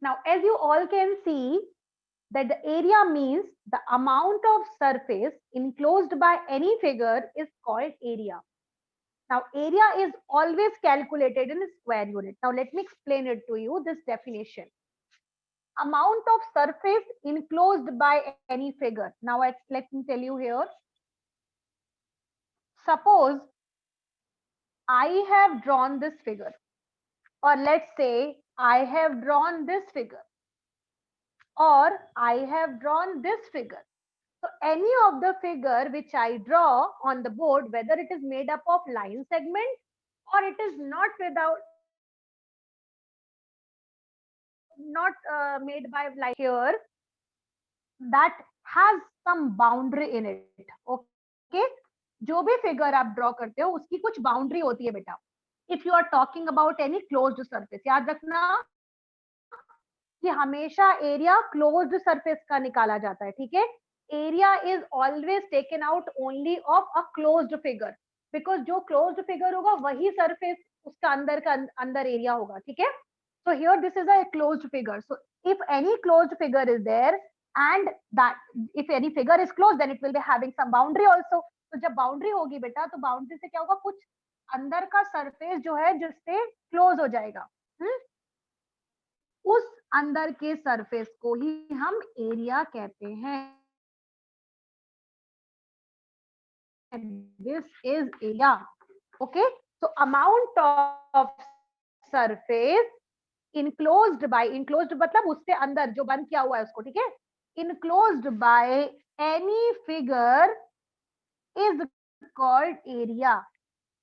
Now, as you all can see, that the area means the amount of surface enclosed by any figure is called area. Now, area is always calculated in square unit. Now, let me explain it to you, this definition. Amount of surface enclosed by any figure. Now, let me tell you here. Suppose I have drawn this figure, or let's say I have drawn this figure, or I have drawn this figure. So any of the figure which I draw on the board, whether it is made up of line segment or it is not made by line here, that has some boundary in it. Okay, जो भी figure आप draw करते हो उसकी कुछ boundary होती है बेटा. If you are talking about any closed surface, याद रखना कि हमेशा एरिया क्लोज्ड सरफेस का निकाला जाता है. ठीक है, area is always taken out only of a closed figure, because जो क्लोज्ड फिगर होगा वही सरफेस उसका अंदर एरिया होगा. ठीक है, so here this is a closed figure. So if any closed figure is there and that if any figure is closed, then it will be having some boundary also. तो जब boundary होगी बेटा, तो boundary से क्या होगा, कुछ अंदर का सरफेस जो है जिससे क्लोज हो जाएगा. उस अंदर के सरफेस को ही हम एरिया कहते हैं. This is area. Okay, so amount of surface enclosed by, enclosed मतलब उससे अंदर जो बंद किया हुआ है उसको. ठीक है, enclosed by any figure is called area.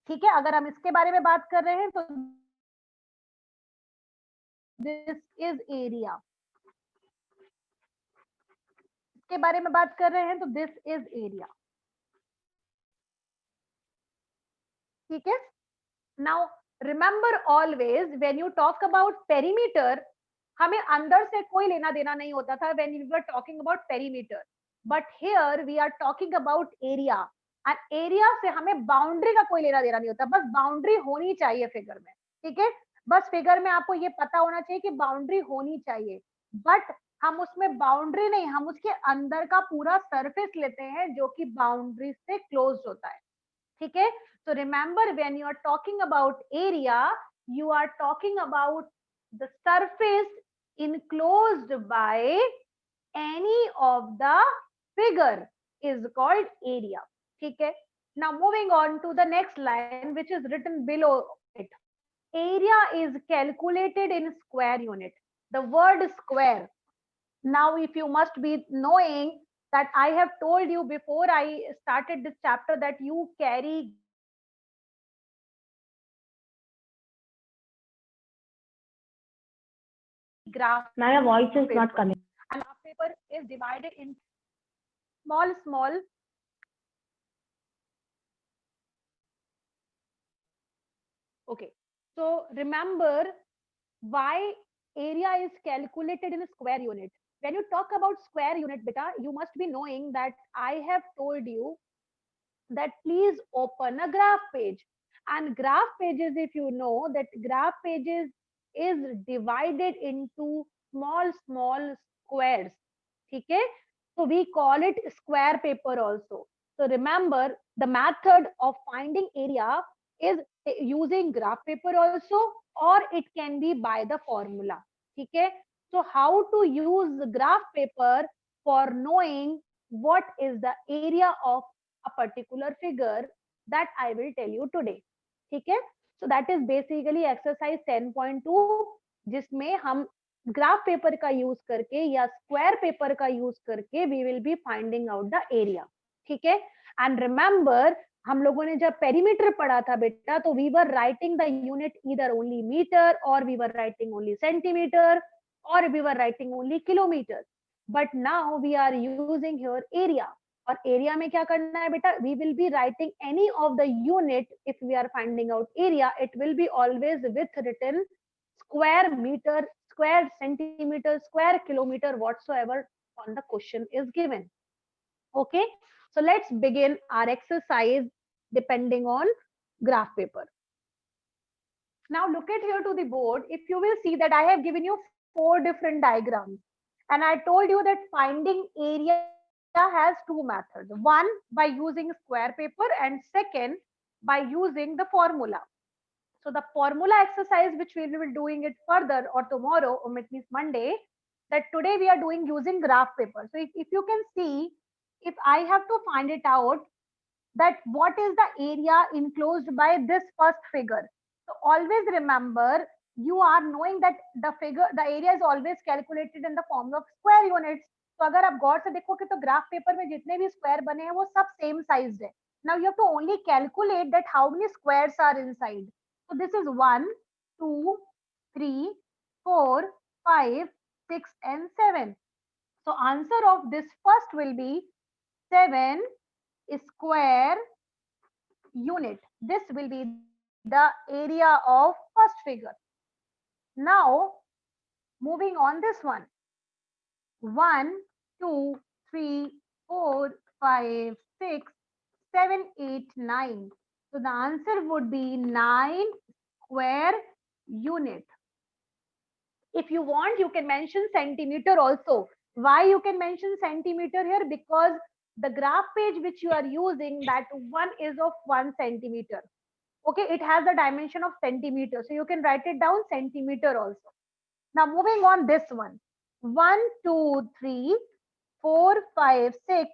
ठीक है, अगर हम इसके बारे में बात कर रहे हैं तो दिस इज एरिया. इसके बारे में बात कर रहे हैं तो दिस इज एरिया. ठीक है, now remember always when you talk about perimeter, हमें अंदर से कोई लेना देना नहीं होता था when we were talking about perimeter, but here we are talking about area. And area से हमें बाउंड्री का कोई लेना देना नहीं होता, बस बाउंड्री होनी चाहिए फिगर में. ठीक है, बस फिगर में आपको ये पता होना चाहिए कि बाउंड्री होनी चाहिए, बट हम उसमें बाउंड्री नहीं, हम उसके अंदर का पूरा सरफेस लेते हैं जो कि बाउंड्री से क्लोज होता है. ठीक है, so remember when you are talking about area, you are talking about the surface enclosed by any of the figure is called area. ठीक है, now moving on to the next line which is written below it. Area is calculated in square unit. The word square, now if you must be knowing that I have told you before I started this chapter that you carry graph. Ma'am, your voice is not coming. And graph paper is divided in small. Okay, so remember why area is calculated in a square unit. When you talk about square unit, beta, you must be knowing that I have told you that please open a graph page. And graph pages, if you know that graph pages is divided into small squares. Okay, so we call it square paper also. So remember the method of finding area is using graph paper also, or it can be by the formula. Okay, so how to use graph paper for knowing what is the area of a particular figure, that I will tell you today. ठीक है, so that is basically exercise 10.2 जिसमें हम graph paper का use करके या square paper का use करके we will be finding out the area. ठीक है, and remember हम लोगों ने जब पेरीमीटर पढ़ा था बेटा, तो we were writing the unit either only meter or we were writing only centimeter or we were writing only kilometer, but now we are using here area. और एरिया में क्या करना है बेटा, we will be writing any of the unit. If we are finding out area, it will be always with written square metre, square centimetre, square kilometre, whatsoever on the question is given. Okay, so let's begin our exercise depending on graph paper. Now look at here to the board. If you will see that I have given you 4 different diagrams. And I told you that finding area has two methods. One, by using square paper, and second, by using the formula. So the formula exercise, which we will be doing it further or tomorrow, or it means Monday, that today we are doing using graph paper. So if you can see, if I have to find it out, that what is the area enclosed by this first figure. So always remember, you are knowing that the area is always calculated in the form of square units. तो अगर आप गौर से देखोगे तो graph paper में जितने भी square बने हैं वो सब सेम साइज है. Now you have to only calculate that how many squares are inside. So this is 1, 2, 3, 4, 5, 6 and 7. So answer of this first will be 7 square unit. This will be the area of first figure. Now, moving on this one. 1, 2, 3, 4, 5, 6, 7, 8, 9. So the answer would be 9 square unit. If you want, you can mention centimeter also. Why you can mention centimeter here? Because the graph page which you are using, that one is of 1 centimeter. Okay, it has a dimension of centimeter. So you can write it down centimeter also. Now moving on this one. 1, 2, 3, 4, 5, 6,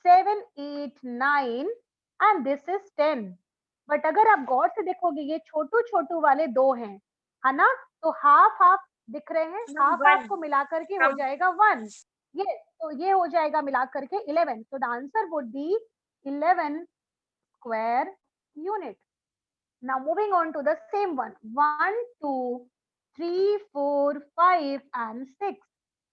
7, 8, 9 and this is 10. But अगर आप गौर से देखोगे ये छोटू छोटू वाले दो हैं, है ना? तो हाफ हाफ दिख रहे हैं, हाफ हाफ को मिला करके हो जाएगा 1. ये तो ये हो जाएगा मिला करके 11. So the answer would be 11 square unit. Now moving on to the same one. 1, 2, 3, 4, 5 and 6.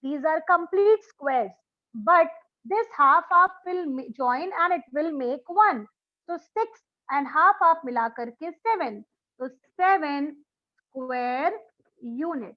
These are complete squares. But this half half will join and it will make 1. So 6 and half half मिला करके 7. So 7 square unit.